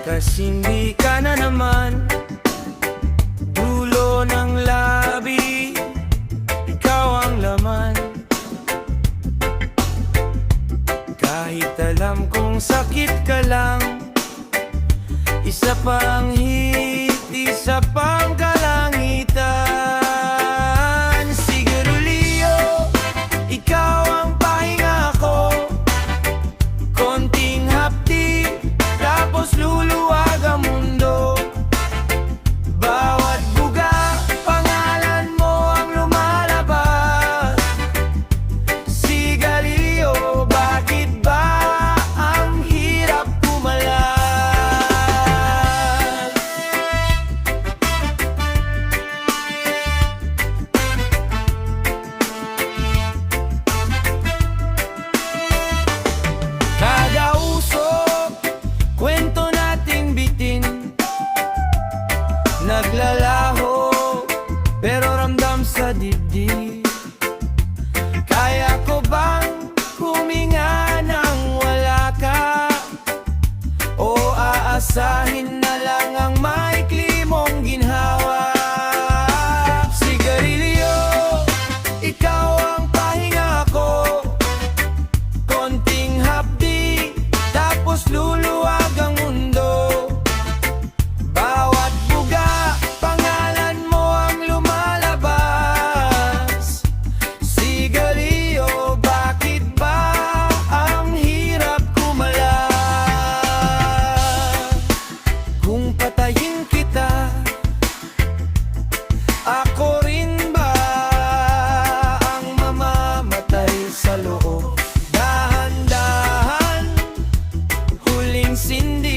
Kasing di ka na naman dulo ng labi, ikaw ang laman. Kahit alam kong sakit ka lang, isa pang hit, isa pang kalangitan. Sigurulio, ikaw ang pahinga ko. Konting hapdi, tapos luluwag ang mundo. Bawat buga, pangalan mo ang lumalabas. Sigarilyo, bakit ba ang hirap pumalas? Kada usok, kwento nating bitin, naglalaho, pero ramdam sa dibdib. Kaya ko bang huminga nang wala ka? O aasahin na lang ang maikli mong ginhawa? Sigarilyo, ikaw ang pahinga ko. Konting hapdi, tapos luluwag ang mundo. Bawat buga, pangalan mo ang lumalabas. Sigarilyo, bakit ba ang hirap kumalas? Kung patayin kita, ako rin ba ang mamamatay sa loob? Dahan-dahan, huling sindi.